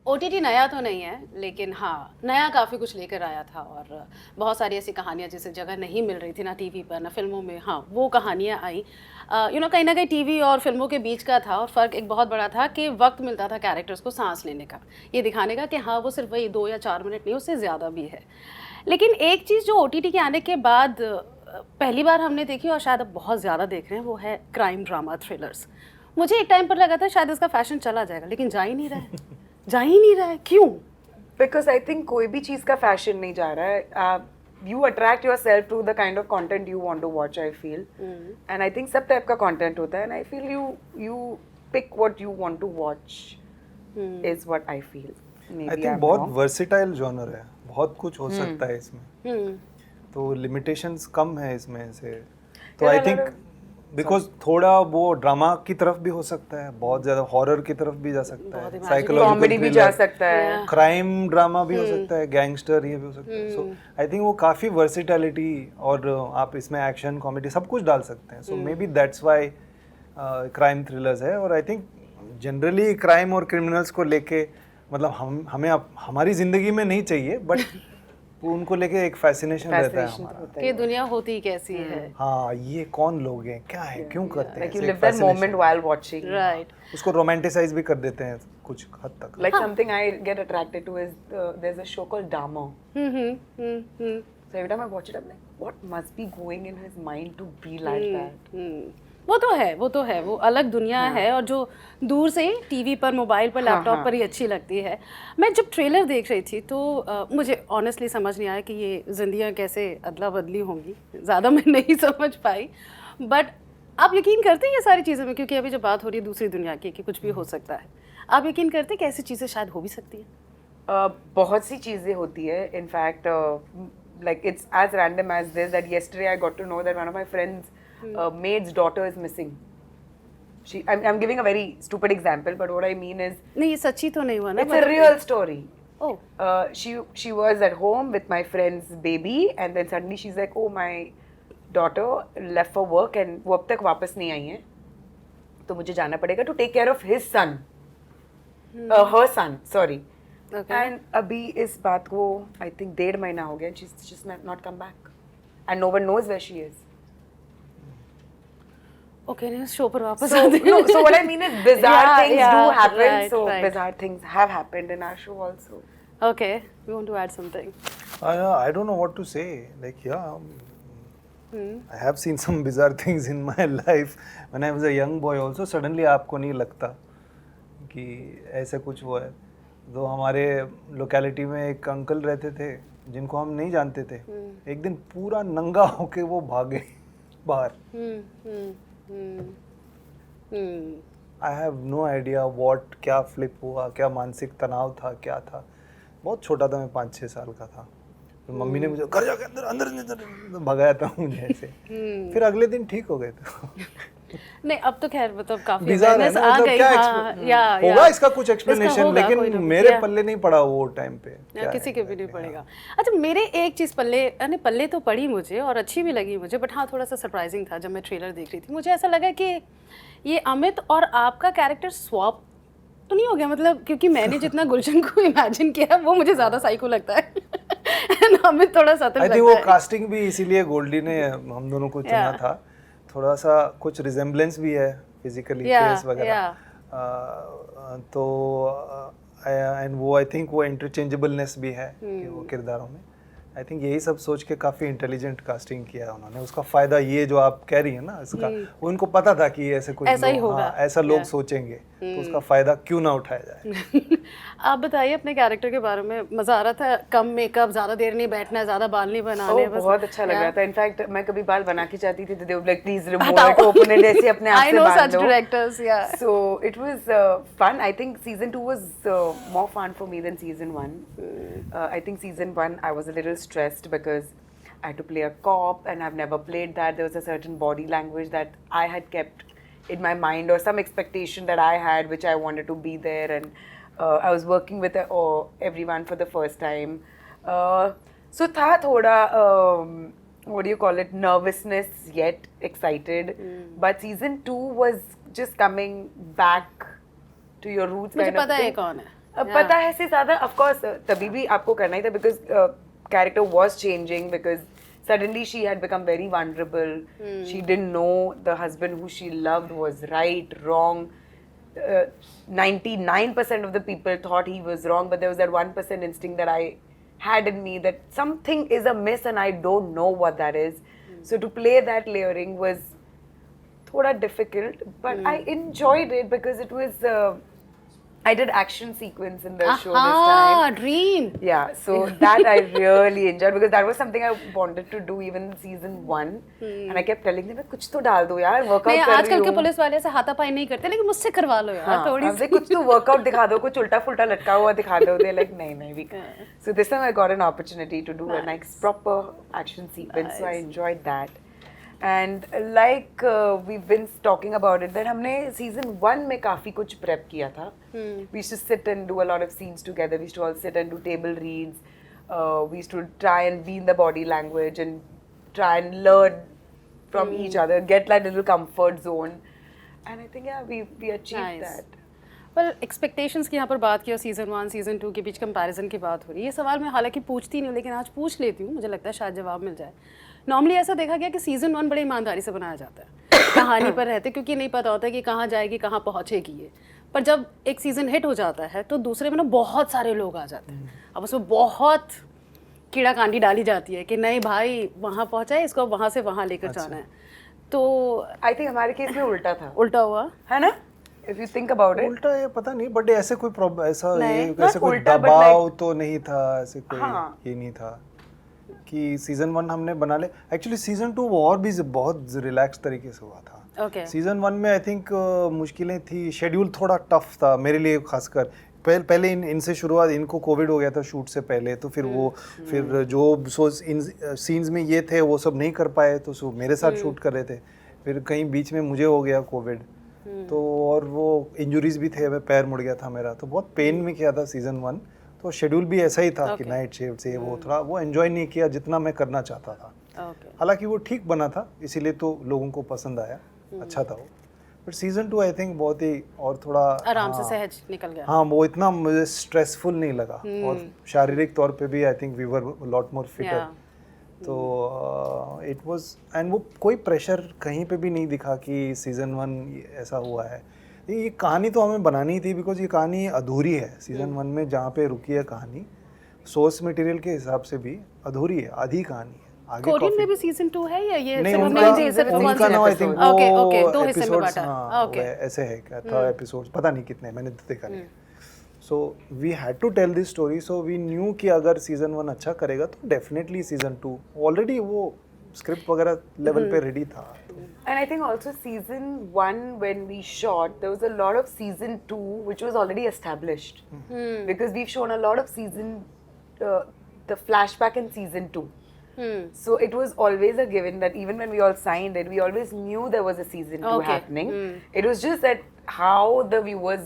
OTT नया तो नहीं है, लेकिन हाँ, नया काफ़ी कुछ लेकर आया था और बहुत सारी ऐसी कहानियाँ जिसे जगह नहीं मिल रही थी ना टीवी पर ना फिल्मों में, हाँ, वो कहानियाँ आई। कहीं ना कहीं टीवी और फिल्मों के बीच का था और फ़र्क एक बहुत बड़ा था कि वक्त मिलता था कैरेक्टर्स को सांस लेने का, ये दिखाने का कि हाँ, वो सिर्फ वही 2 या 4 मिनट नहीं, उससे ज़्यादा भी है। लेकिन एक चीज़ जो ओटीटी के आने के बाद पहली बार हमने देखी और शायद अब बहुत ज़्यादा देख रहे हैं, वो है क्राइम ड्रामा थ्रिलर्स। मुझे एक टाइम पर लगा था शायद इसका फैशन चला जाएगा, लेकिन जा ही नहीं रहा है। जा ही नहीं रहा है, क्यों? बिकॉज आई थिंक कोई भी चीज़ का फैशन नहीं जा रहा है. You attract your self to the kind of content you want to watch, I feel. And I think सब टाइप का कॉन्टेंट होता है, and I feel you pick what you want to watch is what I feel. I think बहुत versatile genre है, बहुत कुछ हो सकता है इसमें, तो लिमिटेशंस कम है इसमें से. तो आई थिंक बिकॉज थोड़ा वो ड्रामा की तरफ भी हो सकता है, बहुत ज्यादा हॉरर की तरफ भी जा सकता है, साइकोलॉजिकल कॉमेडी भी जा सकता है, क्राइम ड्रामा भी हो सकता है, गैंगस्टर ये भी हो सकता है. सो आई थिंक वो काफी वर्सेटिलिटी, और आप इसमें एक्शन कॉमेडी सब कुछ डाल सकते हैं. So maybe that's why crime thrillers है. और आई थिंक जनरली क्राइम और क्रिमिनल्स को लेके मतलब हमें हमारी जिंदगी में नहीं चाहिए, बट उनको लेके एक फैसिनेशन रहता है हमारा कि दुनिया होती कैसी है. हाँ, ये कौन लोग हैं, क्या है, क्यों करते हैं, like you live that moment while watching. Right. उसको रोमांटिसाइज भी कर देते हैं कुछ हद तक. Like something I get attracted to is there's a show called Dahmer. So every time I watch it, I'm like, what must be going in his mind to be like that? वो तो है, वो अलग दुनिया है, और जो दूर से टीवी पर, मोबाइल पर, लैपटॉप पर ही अच्छी लगती है. मैं जब ट्रेलर देख रही थी तो मुझे ऑनेस्टली समझ नहीं आया कि ये जिंदगियाँ कैसे अदला बदली होंगी, ज़्यादा मैं नहीं समझ पाई. बट आप यकीन करते हैं ये सारी चीज़ें में, क्योंकि अभी जब बात हो रही है दूसरी दुनिया की कि कुछ भी हो सकता है, आप यकीन करते हैं कि ऐसी चीज़ें शायद हो भी सकती हैं? बहुत सी चीज़ें होती है. In fact like it's as random as this, that yesterday I got to know that one of my friends maid's daughter is missing. I'm giving a very stupid example, but what I mean is, नहीं, ये सच्ची तो नहीं हुआ ना? it's a real story. Oh. She was at home with my friend's baby, and then suddenly she's like, oh, my daughter left for work and वो अब तक वापस नहीं आई है, तो मुझे जाना पड़ेगा to take care of his son, her son, sorry. Okay. And अभी इस बात को I think 1.5 महीना हो गया, and she's just not come back, and no one knows where she is. Okay, नहीं, शो पर वापस So, आते हैं. no, so what I mean is bizarre Yeah, things yeah, do happen. right, So right. bizarre things have happened in our show also. Okay, you want to add something? I don't know what to say. Like, yeah, I have seen some bizarre things in my life when I was a young boy also. Suddenly आपको नहीं लगता कि ऐसा कुछ हुआ है. तो हमारे लोकेलिटी में एक अंकल रहते थे जिनको हम नहीं जानते थे. एक दिन पूरा नंगा होके वो भागे बाहर. I have no idea what, क्या फ्लिप हुआ, क्या मानसिक तनाव था, क्या था. बहुत छोटा था मैं, 5-6 साल का था. तो मम्मी ने मुझे घर जाके अंदर अंदर अंदर भगाया था मुझे ऐसे. फिर अगले दिन ठीक हो गए थे. नहीं, अब तो खैर मतलब काफी बिजार है awareness ना, आ मतलब गई. क्या हाँ, या होगा इसका कुछ एक्सप्लेनेशन, होगा, लेकिन कोई ना कोई, मेरे या। पल्ले नहीं पड़ा वो टाइम पे. या किसी के भी नहीं पड़ेगा. अच्छा, मेरे एक चीज़ पल्ले तो पड़ी मुझे और अच्छी भी लगी मुझे, बट हाँ, थोड़ा सा सरप्राइजिंग था. जब मैं ट्रेलर देख रही थी मुझे ऐसा लगा कि ये अमित और आपका कैरेक्टर स्वैप तो नहीं हो गया, मतलब क्योंकि मैंने जितना गुलशन को इमेजिन किया वो मुझे ज़्यादा साइको लगता है. अमित थोड़ा सा आई थिंक वो कास्टिंग भी इसीलिए गोल्डी ने हम दोनों को चुना था. थोड़ा सा कुछ रिजेम्बलेंस भी है फिजिकली, फेस वगैरह. तो एंड वो आई थिंक वो इंटरचेंजेबलनेस भी है कि वो किरदारों में. आई थिंक यही सब सोच के काफ़ी इंटेलिजेंट कास्टिंग किया है उन्होंने. उसका फ़ायदा ये जो आप कह रही है ना, इसका वो इनको पता था कि ऐसे कुछ ऐसा ही होगा, ऐसा लोग सोचेंगे, तो उसका फ़ायदा क्यों ना उठाया जाए. आप बताइए अपने कैरेक्टर के बारे में. मज़ा आ रहा था? कम मेकअप, ज़्यादा देर नहीं बैठना, ज़्यादा बाल नहीं बनाने. बहुत अच्छा लग रहा था. इनफैक्ट मैं कभी बाल बना के जाती थी तो they would like please remove it, open it, ऐसे अपने आप से बांध such दो. directors, yeah. So it was fun. I think season 2 was more fun for me than season 1. I think season 1 I was a little stressed because I had to play a cop and I've never played that. There was a certain body language that I had kept in my mind, or some expectation that I had which I wanted to be there, and I was working with everyone for the first time. So tha thoda what do you call it, nervousness yet excited. But season 2 was just coming back to your roots. मुझे kind of पता है thing. कौन है. पता है से ज़्यादा of course तभी भी आपको करना ही था because character was changing because suddenly she had become very vulnerable. She didn't know the husband who she loved was right, wrong. 99% of the people thought he was wrong, but there was that 1% instinct that I had in me that something is amiss and I don't know what that is. So to play that layering was thoda difficult, but I enjoyed it because it was. I did action sequence in the show this time. Dream. Yeah, so that I really enjoyed because that was something I wanted to do even in season 1. And I kept telling them, कुछ तो डाल दो यार, workout कर रही हूँ. आजकल के पुलिस वाले से हाथापाई नहीं करते, लेकिन मुझसे करवा लो यार थोड़ी सी. कुछ तो workout दिखा दो, कुछ उल्टा फुल्टा लटका हुआ दिखा दो. They're like, नहीं, we can't. So this time I got an opportunity to do a nice proper action sequence, so I enjoyed that. And like we've been talking about it, that हमने season 1 में काफी कुछ prep किया था. We used to sit and do a lot of scenes together. We used to all sit and do table reads. We used to try and be in the body language and try and learn from each other, get that little comfort zone. And I think we achieved that. Well, expectations की यहाँ पर बात की और season 1, season 2 के बीच comparison की बात हो रही है. ये सवाल मैं हालांकि पूछती नहीं हूँ, लेकिन आज पूछ लेती हूँ. मुझे लगता है शायद जवाब मिल जाए. नॉर्मली ऐसा देखा गया कि सीजन 1 बड़े ईमानदारी से बनाया जाता है, कहानी पर रहते, क्योंकि नहीं पता होता कि कहाँ जाएगी, कहाँ पहुँचेगी ये. पर जब एक सीज़न हिट हो जाता है तो दूसरे में ना बहुत सारे लोग आ जाते हैं. अब उसमें बहुत कीड़ा कांडी डाली जाती है कि नहीं भाई वहाँ पहुँचा है, इसको वहाँ से वहाँ लेकर जाना है. तो आई थिंक हमारे केस में उल्टा था. उल्टा हुआ है ना? If you think about it. उल्टा है पता नहीं, बट ऐसे कोई प्रॉब्लम, ऐसे कोई उल्टा, दबाव तो नहीं था, ऐसे कोई ये नहीं था कि सीजन 1 हमने बना ले. एक्चुअली सीजन 2 वो और भी बहुत रिलैक्स तरीके से हुआ था. सीजन 1 में आई थिंक मुश्किलें थी, शेड्यूल थोड़ा टफ था मेरे लिए खासकर. पहले इनसे शुरुआत, इनको कोविड हो गया था शूट से पहले, तो फिर जो सीन्स में ये थे वो सब नहीं कर पाए, तो मेरे साथ शूट कर रहे थे. फिर कहीं बीच में मुझे हो गया कोविड, तो और वो इंजुरीज भी थे, पैर मुड़ गया था मेरा, तो बहुत पेन में किया था सीजन 1. तो शेड्यूल भी ऐसा ही था कि नाइट शिफ्ट से वो थोड़ा वो एंजॉय नहीं किया जितना मैं करना चाहता था. हालांकि वो ठीक बना था, इसीलिए तो लोगों को पसंद आया, अच्छा था वो. बट सीजन 2 आई थिंक बहुत ही और थोड़ा आराम से सहज निकल गया. हाँ, वो इतना मुझे स्ट्रेसफुल नहीं लगा, और शारीरिक तौर पे भी I think we were lot more fitter. तो इट वाज, एंड वो कोई प्रेशर कहीं पे भी नहीं दिखा कि सीजन 1 ऐसा हुआ है. ये कहानी तो हमें बनानी थी, बिकॉज ये कहानी अधूरी है. सीजन 1 में जहाँ पे रुकी है कहानी, सोर्स मटेरियल के हिसाब से भी अधूरी है, आधी कहानी है. आगे कोरियन में भी सीजन 2 है या ये नहीं, सिर्फ उनका नाम आई थिंक वो दो हिस्से में बांटा. ऐसे है क्या था एपिसोड्स, पता नहीं कितने, मैंने देखा नहीं. So we had to tell this story, so we knew कि अगर सीजन 1 अच्छा करेगा तो डेफिनेटली सीजन 2 ऑलरेडी वो स्क्रिप्ट वगैरह लेवल पे रेडी था. And I think also season 1 when we shot, there was a lot of season 2 which was already established. Because we've shown a lot of the flashback in season 2. So it was always a given that even when we all signed it, we always knew there was a season 2 happening. It was just that how the viewers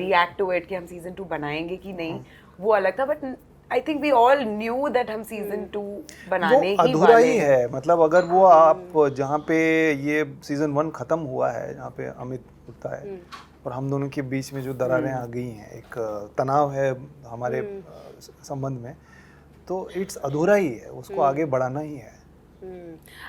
react to it कि हम season 2 बनाएंगे कि नहीं, वो अलग था. But I think we all knew that हम season 2 बनाने ही वाले. वो अधूरा ही है, मतलब अगर वो आप जहाँ पे ये सीजन 1 खत्म हुआ है, जहाँ पे अमित उठता है और हम दोनों के बीच में जो दरारें आ गई हैं, एक तनाव है हमारे संबंध में, तो इट्स अधूरा ही है, उसको आगे बढ़ाना ही है.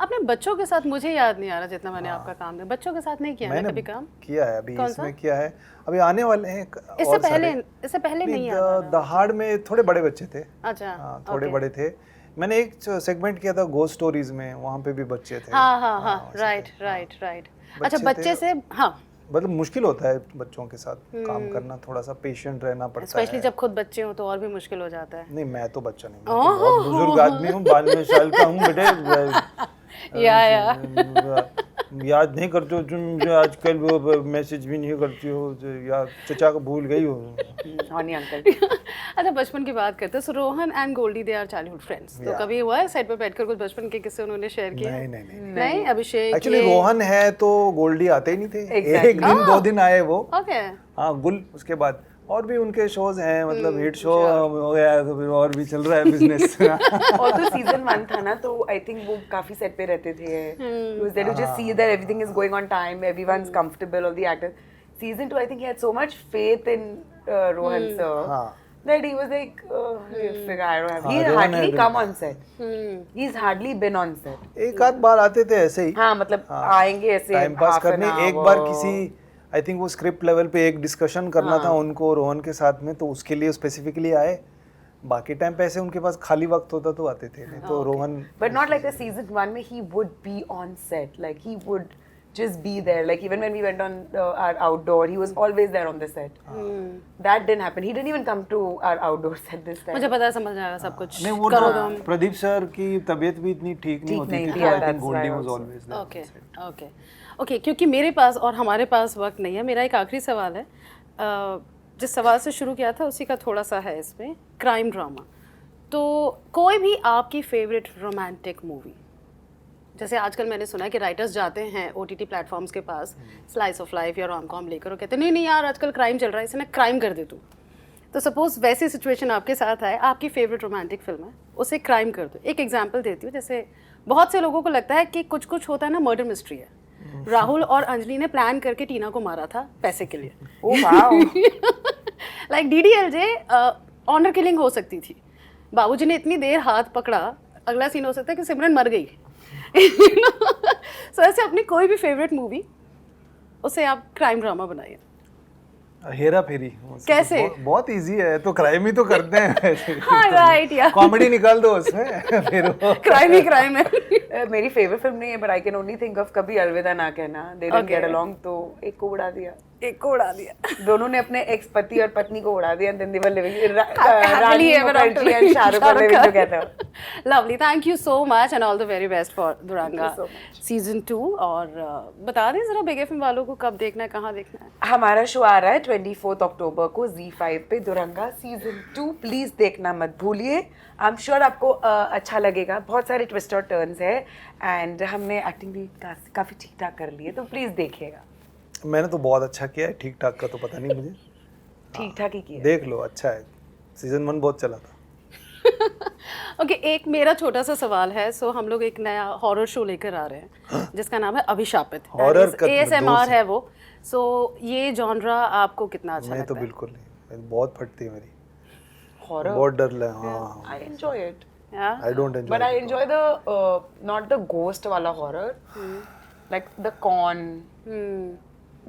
आपने बच्चों के साथ, मुझे याद नहीं आ रहा जितना मैंने आपका काम किया, बच्चों के साथ नहीं किया ना कभी काम? किया है, अभी इसमें किया है, अभी आने वाले हैं. इससे पहले नहीं आया. दहाड़ में थोड़े बड़े बच्चे थे. अच्छा, हाँ, थोड़े बड़े थे. मैंने एक सेगमेंट किया था घोस्ट स्टोरीज में, वहाँ पे भी बच्चे थे. हाँ, राइट. अच्छा, बच्चे से, हाँ, मतलब मुश्किल होता है बच्चों के साथ काम करना, थोड़ा सा पेशेंट रहना पड़ता है, स्पेशली जब खुद बच्चे हो तो और भी मुश्किल हो जाता है. नहीं, मैं तो बच्चा नहीं, मैं तो बहुत बुजुर्ग आदमी हूँ, 92 साल का हूँ बेटे. याद नहीं करते हो तुम, जो आजकल वो मैसेज भी नहीं करती हो, या चचा को भूल गई हो. अंकल. अच्छा, बचपन की बात करते हैं. So Rohan and Goldie they are childhood friends. तो कभी हुआ है साइड पे बैठकर कुछ बचपन के किस्से उन्होंने शेयर किए? नहीं. अभिषेक एक्चुअली रोहन है तो गोल्डी आते ही नहीं थे. एक दिन 2 दिन आए वो. हाँ, गुल. उसके बाद और भी उनके शोज हैं, मतलब हिट शो हो गया, तो फिर और भी चल रहा है बिजनेस. और तो सीजन 1 था ना, तो आई थिंक वो काफी सेट पे रहते थे. It was there to just see that everything is going on time, everyone's comfortable, all the actors. Season 2, I think he had so much faith in Rohan sir हाँ that he was like, I don't have. He हाँ, Rohan hardly had come on set. Hmm. He's hardly been on set. एक आध बार आते थे ऐसे ही हाँ मतलब आएंगे ऐसे टाइम पास half an करने एक hour. बार किसी आई थिंक वो स्क्रिप्ट लेवल पे एक डिस्कशन करना था उनको रोहन के साथ में, तो उसके लिए स्पेसिफिकली आए। बाकी टाइम पे ऐसे उनके पास खाली वक्त होता तो आते थे, नहीं तो Rohan But not like the season 1 में he would be on set, like he would just be there, like even when we went on our outdoor, he was always there on the set. That didn't happen. He didn't even come to our outdoor set this time. मुझे पता है, समझ आएगा सब कुछ। नहीं वो करो तो तुम। प्रदीप सर की तबीयत भी इतनी ठीक नहीं होती थी, तो yeah, I think that's Goldie why was also. Always there. Okay okay okay, क्योंकि मेरे पास और हमारे पास वक्त नहीं है, मेरा एक आखिरी सवाल है। जिस सवाल से शुरू किया था उसी का थोड़ा सा है इसमें, क्राइम ड्रामा। तो कोई भी आपकी फेवरेट रोमांटिक मूवी, जैसे आजकल मैंने सुना है कि राइटर्स जाते हैं OTT प्लेटफॉर्म्स के पास स्लाइस ऑफ लाइफ या रोम कॉम लेकर और कहते हैं नहीं नहीं यार आजकल क्राइम चल रहा है, इसे मैं क्राइम कर दे दूँ। तो सपोज वैसी सिचुएशन आपके साथ आए, आपकी फेवरेट रोमांटिक फिल्म है, उसे क्राइम कर दो। एक एग्जांपल देती हूँ, जैसे बहुत से लोगों को लगता है कि कुछ कुछ होता है ना, मर्डर मिस्ट्री है। राहुल और अंजलि ने प्लान करके टीना को मारा था पैसे के लिए। Oh wow. Like DDLJ honour killing हो सकती थी, बाबूजी ने इतनी देर हाथ पकड़ा, अगला सीन हो सकता है कि सिमरन मर गई। सो ऐसे अपनी कोई भी फेवरेट मूवी, उसे आप क्राइम ड्रामा बनाइए। हेरा फेरी कैसे? बहुत इजी है, तो क्राइम ही तो करते हैं हाँ राइट यार, कॉमेडी निकाल दो उसमें फिर वो क्राइम ही क्राइम है। मेरी फेवरेट फिल्म नहीं है, but I can only think of कभी अलविदा ना कहना। They didn't get along, तो एक को उड़ा दिया। एक को उड़ा दिया। दोनों ने अपने एक्स पति और पत्नी को उड़ा दिया, and then they were living Happily Rani ever after. Mukherjee and Shahrukh were living together. Lovely, thank you so much and all the very best for Duranga so much. season 2। और बता दें जरा बिग एफएम वालों को कब देखना है, कहाँ देखना है? हमारा शो आ रहा है 24 अक्टूबर को Z5 पे, दुरंगा सीजन 2। प्लीज देखना मत भूलिए। आई एम श्योर आपको अच्छा लगेगा। बहुत सारे ट्विस्ट और टर्न्स है एंड हमने एक्टिंग भी काफी ठीक ठाक कर ली है, तो प्लीज देखिएगा। मैंने तो बहुत अच्छा किया है, ठीक ठाक का तो पता नहीं मुझे, ठीक ठाक ही किया। देख लो अच्छा है। सीजन 1 बहुत चला था। ओके एक मेरा छोटा सा सवाल है। सो हम लोग एक नया हॉरर शो लेकर आ रहे हैं जिसका नाम है अभिशापित। Horror का ASMR है वो। सो ये जॉनरा आपको कितना अच्छा मैं लगता तो है? बिल्कुल नहीं, बहुत फटती है मेरी, हॉरर बहुत डर लगा। हाँ I enjoy it, Yeah? I don't but I enjoy. Enjoy the not the ghost वाला horror, like the Kaun,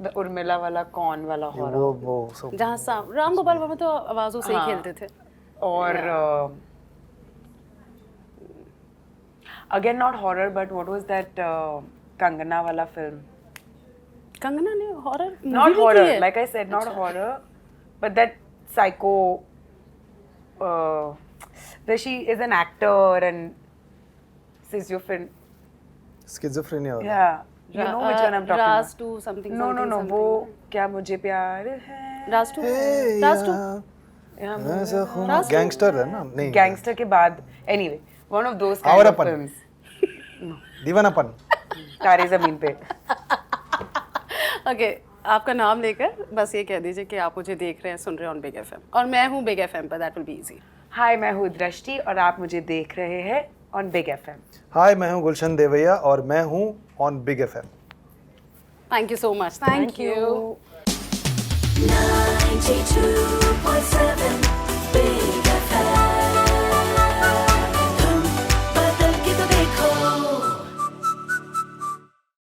the Urmila वाला कॉन वाला हॉरर, वो सब जहाँ राम गोपाल वर्मा तो आवाजों से ही हाँ। खेलते थे। और again not horror but what was that Kangana वाला फिल्म, कंगना ने horror not horror, like I said, not horror, but that psycho, where she is an actor and schizophrenia वाला। yeah, you know which one I'm talking Raj about. 2 something No, something, वो something. क्या मुझे प्यार है, राज 2 Hey, राज 2 यार, ऐसा खून gangster है ना? नहीं, गैंगस्टर के बाद anyway, one of those kind of Awarapan. films, दीवानापन। तारे जमीन पे। ओके आपका नाम लेकर बस ये कह दीजिए कि आप मुझे देख रहे हैं, सुन रहे हैं ऑन बिग एफएम, और मैं हूँ बिग एफएम पर। That will be easy. Hi, मैं हूँ दृष्टि और आप मुझे देख रहे हैं ऑन बिग एफएम। हाय, मैं हूँ गुलशन देवैया और मैं हूँ on big FM. Thank you so much. Thank you. 92.7 Big